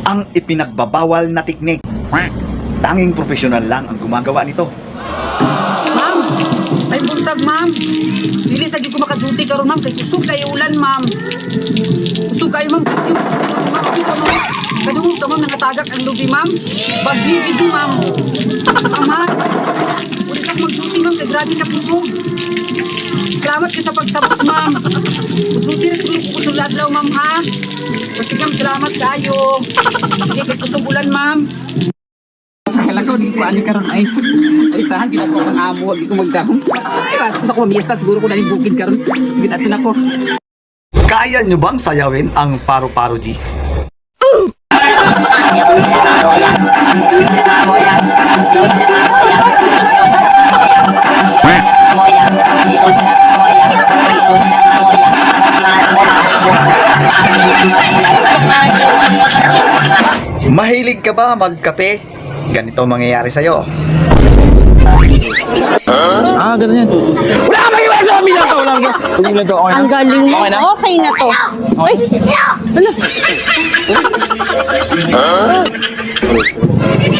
ang ipinagbabawal na teknik. Tanging profesional lang ang gumagawa nito. Ma'am, ay buntag ma'am. Dili sa di ko makaduty karon ma'am kay kusog kayo ulan ma'am. Kusog kayo ma'am. Kadung ka ma'am nakatagak ang lubi ma'am. Baghi gid ma'am. Tama. Uli ka mag-duty ma'am kay grabe ka kusog. Salamat ka sa pagsabot ma'am. Duty na siguro kusog adlaw ma'am ha. Pasigam salamat kayo. Sige kay kusog ulan ma'am. Kalakaw di ko ani karon ay isahan gid ako ang amo di ko magdahom. Sa ko miyesta siguro ko dali bukid karon. Sige natin ako. Kaya nyo bang sayawin ang Paro-Paro G? Mahilig ka ba magkape? Ganito mangyayari sa'yo. Ganun yan. Wala ka mag-iwan sa pamilya ko! Wala ka. Tumilan to, okay na? Ang galing mo. Okay na? Okay na to. Ay,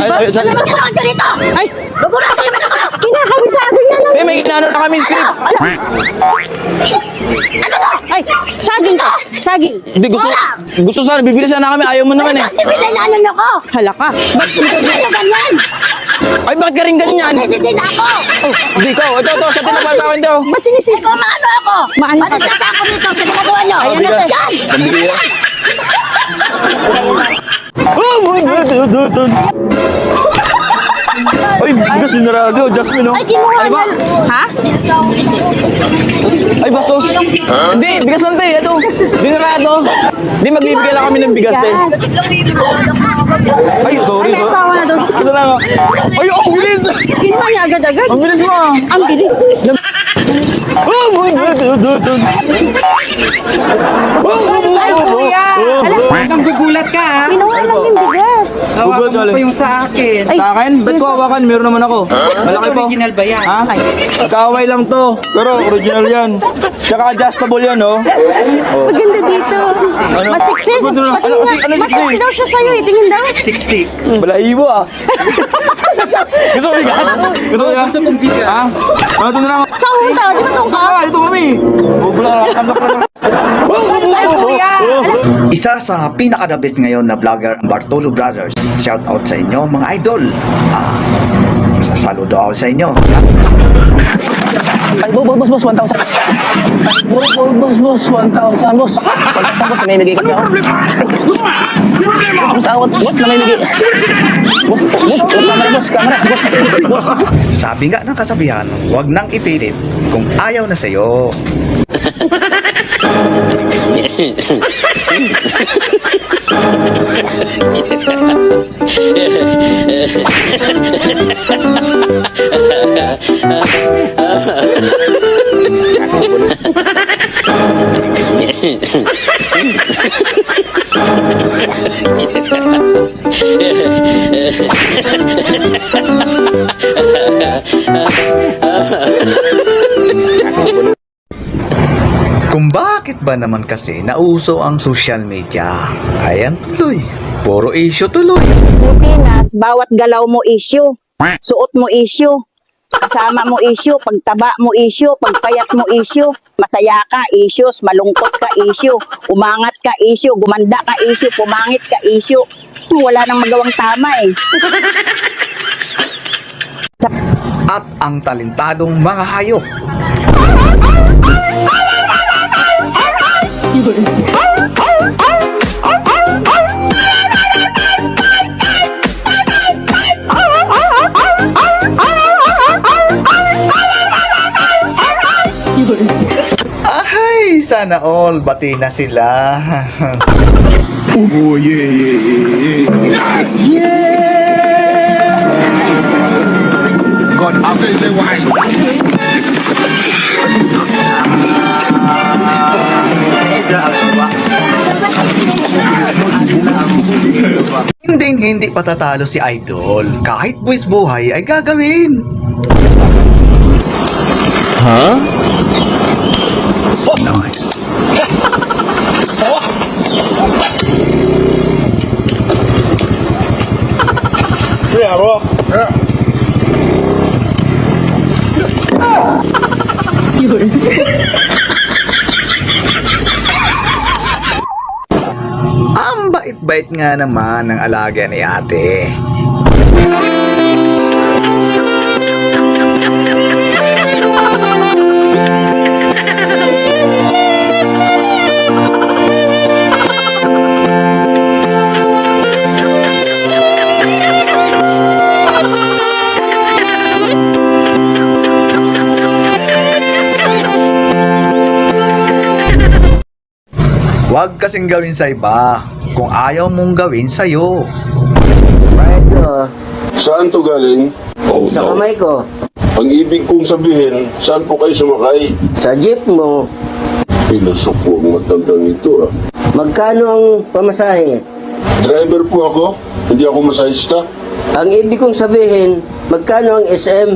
Ay, sali. ano ka dito? Ay, bagura kayo man ako. Kinakabisado niya lang. May ginano na kami script. Ano to? Ay, saging to. Saging. Hindi, gusto sana, bibili sana kami. Ayaw mo naman eh. Bakit pinalanan ako? Hala ka. Ba't hindi ganyan? Ay, bakit ka rin ganyan? Sisitin ako. Hindi ko. Ito, sa tinapatawan daw. Ba't sinisisi? Ikaw maano ako? Maano ka? Ba't nasa ako dito? Sa ginagawa niyo? Ayan na to. Yan! Pambili yan. Oh, my God. Ay, bigas sinarado. Jasmine, oh. Ay, kinuha Ano ba? na. Ha? Ay, basos. Hindi, bigas lang tayo. Ito, sinarado. Hindi, magbibigay lang kami ng bigas, tayo. Ay, sorry. Ay, may asawa na daw. Ito lang, oh. Ay, ang bilis. Kinuha niya agad-agad. Ang bilis mo, ah. Ang bilis. Oh, my God. Ay, kuya. Hanggang gugulat ka ha. Kinuha lang yung bigas. Hawakan mo Google, pa yung sa akin. Ay, Sa akin? Ba't ko hawakan? Meron naman ako. Malaki po. Original ba yan? Ha? Kaway lang to. Pero original yan. Tsaka adjustable yan, oh. maganda dito. Masiksi. Ano Patingin siksi? masiksi daw siya sa'yo. Tingin daw. Siksik. Balahibo, ah. Gusto mo bigas? Gusto mo yan? Gusto kong bigas. Ha? Ano ito na lang? Sa unta, di ba itong ka? Dito kami. Bubula na. Ay, kuya. Isa sa pinaka-the best ngayon na vlogger ang Bartolo Brothers. Shout out sa inyo mga idol. Sasaludo ako sa inyo. Ay, boss, 1,000. Boss, 1,000, boss. 1,000, boss, namimigay kasi ako. Boss, awat, boss, namimigay. Boss, camera, boss. Sabi nga ng kasabihan, huwag nang ipilit kung ayaw na sa'yo. Kung bakit ba naman kasi nauso ang social media? Ayan tuloy. Puro issue tuloy. Pilipinas, bawat galaw mo issue. Suot mo issue. Kasama mo issue. Pagtaba mo issue. Pagpayat mo issue. Masaya ka, issues. Malungkot ka, issue. Umangat ka, issue. Gumanda ka, issue. Pumangit ka, issue. Wala nang magawang tama eh. At ang talentadong mga hayop. Ay, sana all bati na sila. Oh yeah. God, after the wine. Hindi patatalo si Idol. Kahit buwis buhay ay gagawin. Nice. Ang bait-bait nga naman ng alaga ni ate. Huwag kasing gawin sa iba kung ayaw mong gawin sa'yo. Bayad ko, Saan to galing? sa kamay ko, Ang ibig kong sabihin, saan po kayo sumakay? sa jeep mo, Pilusok po ang matandang ito ah. magkano ang pamasahe? Driver po ako, hindi ako masahista. Ang ibig kong sabihin, magkano ang SM?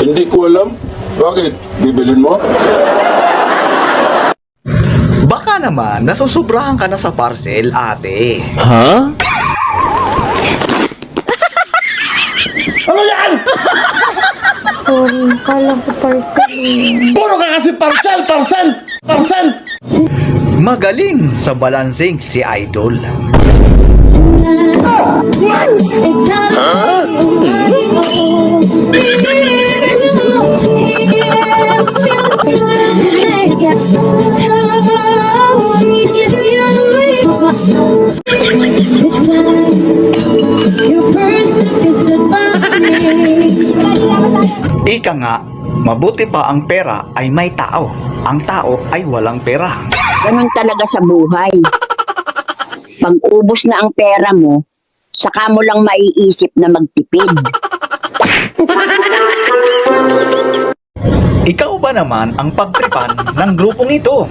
Hindi ko alam. Bakit? Bibilin mo? Baka naman nasusobrahan ka na sa parcel, ate. Ha? Sorry, kala ko parcel eh. Magaling sa balancing si Idol. Ika nga, mabuti pa ang pera ay may tao. Ang tao ay walang pera. Ganun talaga sa buhay. Pag ubos na ang pera mo, saka mo lang maiisip na magtipid. Ikaw ba naman ang pagtripan ng grupong ito?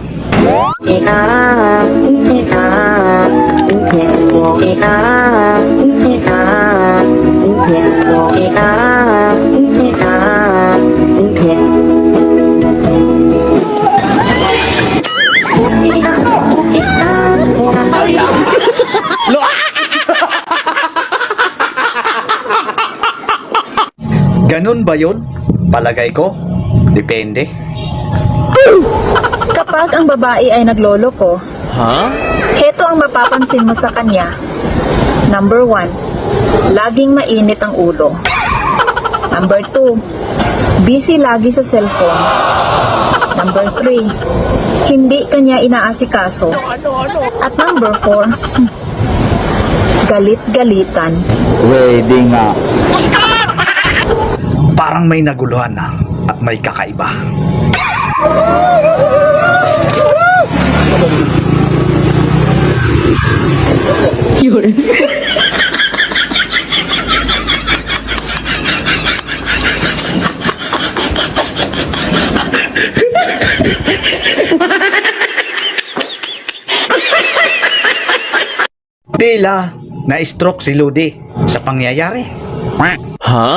Ganun ba yun? Palagay ko, depende. Kapag ang babae ay nagloloko, Ha? heto ang mapapansin mo sa kanya. Number 1, laging mainit ang ulo. Number 2, busy lagi sa cellphone. Number 3, hindi kanya inaasikaso. At number 4, galit-galitan. Pwede nga. Parang may naguluhan na at may kakaiba. Tila, na-stroke si Lodi sa pangyayari. Ha?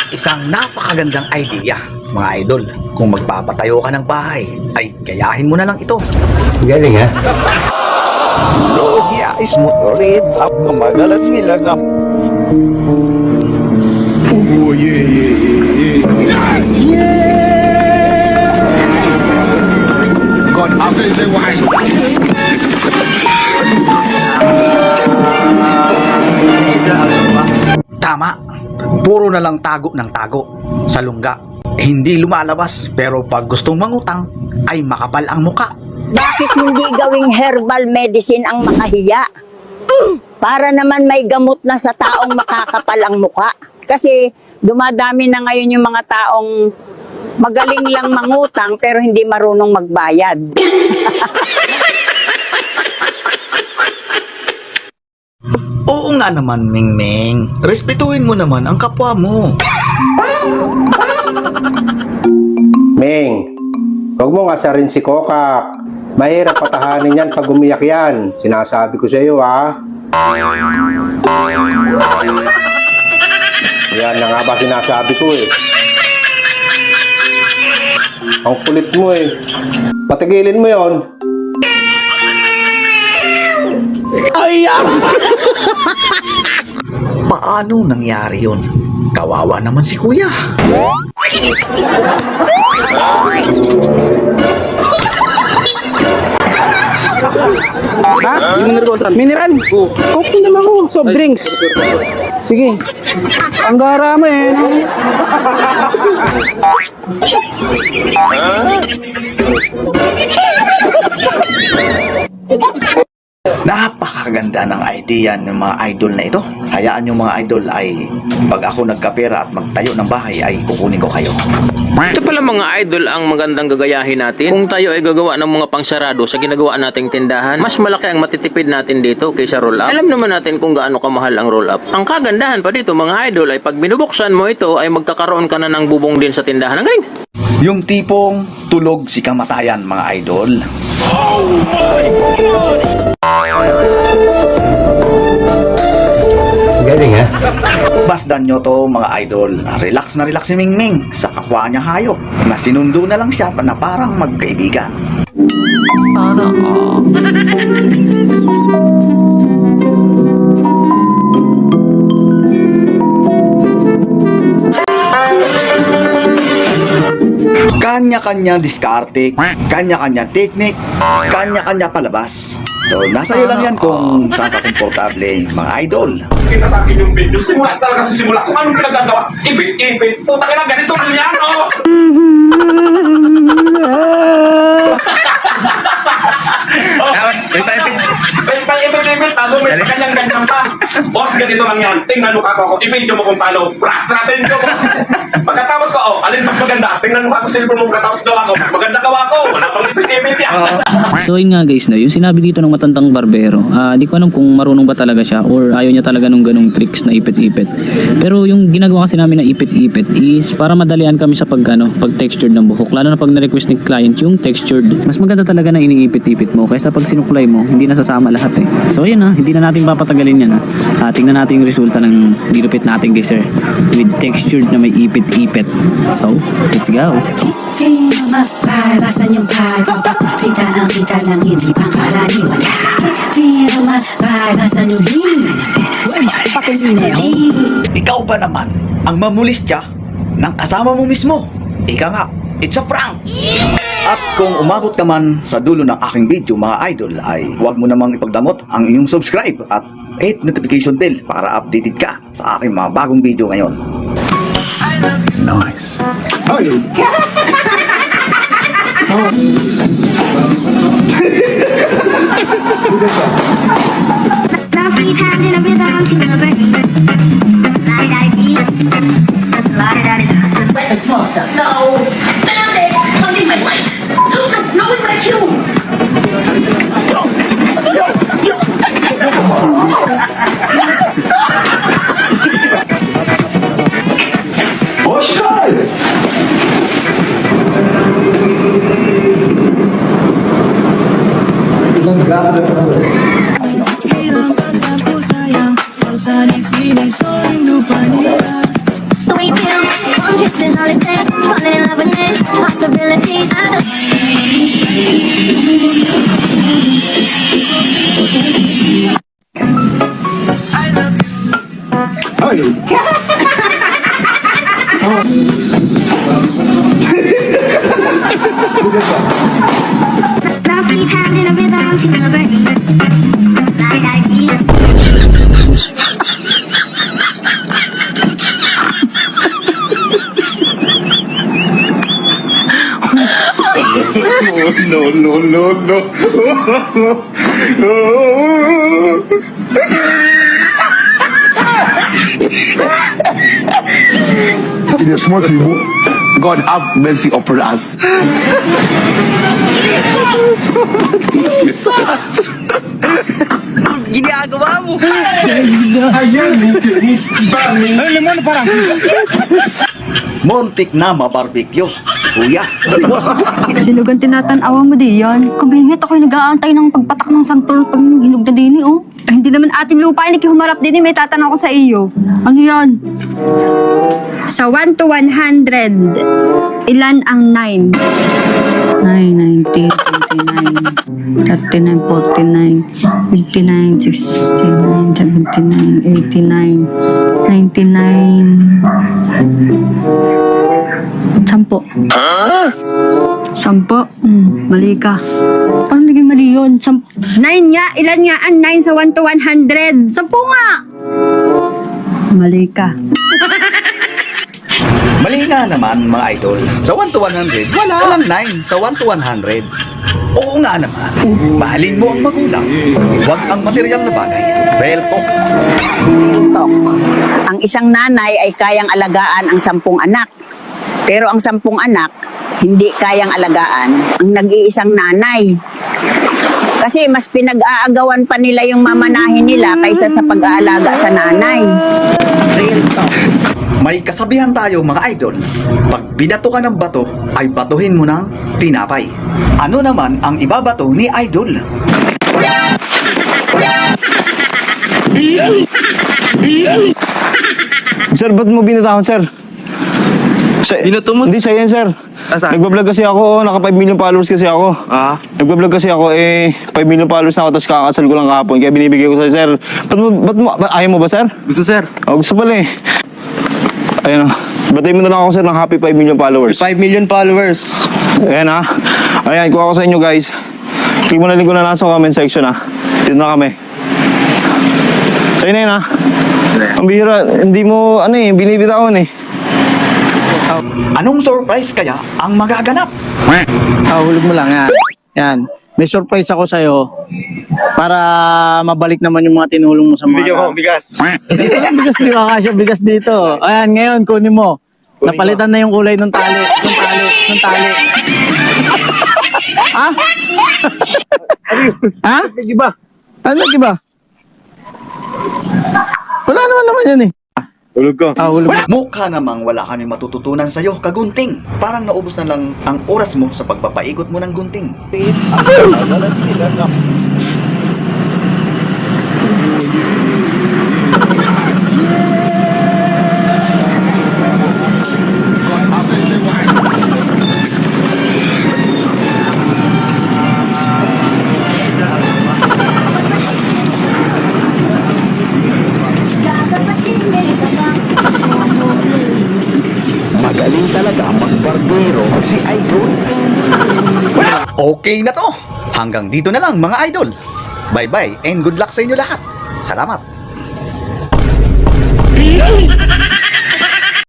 Isang napakagandang idea, mga idol. Kung magpapatayo ka ng bahay, ay gayahin mo na lang ito. Galing ha? Logya is motorin at gumagalat nila ng Oh, yeah. God, after the wine. tama. Puro na lang tago ng tago sa lungga. Hindi lumalabas pero pag gustong mangutang ay makapal ang muka. Bakit hindi gawing herbal medicine ang makahiya? Para naman may gamot na sa taong makakapal ang muka. Kasi dumadami na ngayon yung mga taong magaling lang mangutang pero hindi marunong magbayad. Oo nga naman, Mingming. Respetuhin mo naman ang kapwa mo. Ming, huwag mong asarin si Kokak. Mahirap patahanin yan pag umiyak yan. Sinasabi ko sa iyo, ha? Yan na nga ba sinasabi ko eh. Ang kulit mo eh. Patigilin mo yon. Paano nangyari yun? Kawawa naman si kuya. Ha? Mineral? Okay naman ako. Soft drinks. Sige. Ang gara mo eh. Napakaganda ng idea ng mga idol na ito. Hayaan yung mga idol ay pag ako nagkapera at magtayo ng bahay ay kukunin ko kayo. Ito pala mga idol ang magandang gagayahin natin. Kung tayo ay gagawa ng mga pangsarado sa ginagawa nating tindahan, mas malaki ang matitipid natin dito kaysa roll up. Alam naman natin kung gaano kamahal ang roll up. Ang kagandahan pa dito mga idol ay pag binubuksan mo ito ay magkakaroon ka na ng bubong din sa tindahan. Ang galing! Yung tipong tulog si kamatayan mga idol. Galing ha? Basdan nyo to mga idol. Relax na relax si Mingming sa kapwa niya hayop. Na sinundo na lang siya na parang magkaibigan. Kanya-kanya diskarte, kanya-kanya teknik, kanya-kanya palabas. So, nasa iyo lang yan kung saan ka komportable, mga idol. Kita sa akin yung video. Simula talaga sa simula. Kung anong pinagagawa. Ipit. Puta ka na, ganito lang yan, oh! Ipit. Ano, may kanyang-ganyan pa. Boss, ganito lang yan. Tingnan mo kako ako. I-video mo kung paano. Tratin ko, boss. Pagkatapos ko, alin mas maganda. Tingnan mo kako cellphone mo pagkatapos gawa ko. Mas maganda gawa ko. Wala pang ipit yan. So yun nga guys, no, yung sinabi dito ng matandang barbero, di ko alam kung marunong ba talaga siya or ayaw niya talaga nung ganong tricks na ipit-ipit. Pero yung ginagawa kasi namin na ipit-ipit is para madalian kami sa pag textured ng buhok. Lalo na pag na-request ni client yung textured. Mas maganda talaga na iniipit-ipit mo kaysa pag sinuklay mo, hindi nasasama lahat eh. So yun hindi na natin papatagalin yan tingnan natin yung resulta ng dinupit natin guys sir. With textured na may ipit-ipit. So, let's go. Basa niyong pagpapakita ng hindi pangkaraniwan. Basa niyong Ikaw ba naman ang mamulistya ng kasama mo mismo? Ika nga, it's a prank! At kung umabot ka man sa dulo ng aking video mga idol ay huwag mo namang ipagdamot ang iyong subscribe at hit notification bell para updated ka sa aking mga bagong video ngayon. Nice! Now sleep hand in a rhythm to the brain. The small stuff. No! Found it! Found in my light! No, in my cube! The way you feel, one kiss is all it takes. Falling in love with it, possibilities. Now sleep hand in a rhythm to the brain. God have mercy upon us. Ginagawa mo. Muntik na mabarbecue si Kuya. Sinugan tinatanawa mo di yan. Kumingit ako'y nag-aantay ng pagpatak ng santol pag hinog na din oh. Ay, hindi naman ating lupa ay nakihumarap din may tatanong ko sa iyo. Ano yan? Sa 1 to 100, ilan ang 9? 9, 90, 29, 39, 49, 59, 69, 79, 89, 99, 10. Sampo? Mali ka. Parang naging mali yun. 9 nga. Ilan nga ang 9 sa 1 to 100? 10 nga! Mali ka. Mali nga naman mga idol. Sa 1 to 100, walang 9 sa 1 to 100. Oo nga naman. Mahalin mo ang magulang. Huwag ang material na bagay. Real talk. Talk. Ang isang nanay ay kayang alagaan ang 10 anak. Pero ang 10 anak, hindi kayang alagaan ang nag-iisang nanay. Kasi mas pinag-aagawan pa nila yung mamanahin nila kaysa sa pag-aalaga sa nanay. Real talk. May kasabihan tayo mga idol. Pag binato ka ng bato, ay batuhin mo ng tinapay. Ano naman ang ibabato ni idol? Sir, ba't mo binatahon, sir? Binato mo? Hindi, sa'yo yan, sir. Asa? Nagbablog kasi ako, naka 5 million followers kasi ako. Nagbablog kasi ako, 5 million followers na ako, tapos kakasal ko lang kahapon, kaya binibigay ko sa'yo, sir. Ayaw mo ba, sir? Gusto, sir. Gusto pala eh. Ayun o. Batay mo na lang ako, sir, ng happy 5 million followers. 5 million followers. Ayan ha. Ayan, kuha ko sa inyo, guys. Click mo na link ko na lang sa comment section ha. Dito na kami. Sa'yo na yun ha. Ang bihira, hindi mo, binibitawan eh. Anong surprise kaya ang magaganap? Hulog mo lang yan. Yan. May surprise ako sa'yo para mabalik naman yung mga tinulong mo sa mga... Bigyan ko ng bigas. Bigas di ba kasya? Bigas dito. Ayan, ngayon, kunin mo. Napalitan na yung kulay ng tali. Ng tali. Ha? Ha? Nag-iba. Ano nag-iba? Wala naman yan eh. Hulog ko. Hulog. Mukha namang wala kami matututunan sa'yo, kagunting. Parang naubos na lang ang oras mo sa pagpapaikot mo ng gunting. Magaling talaga magbarbero si Idol. Okay na to. Hanggang dito na lang mga idol. Bye-bye and good luck sa inyo lahat. Salamat.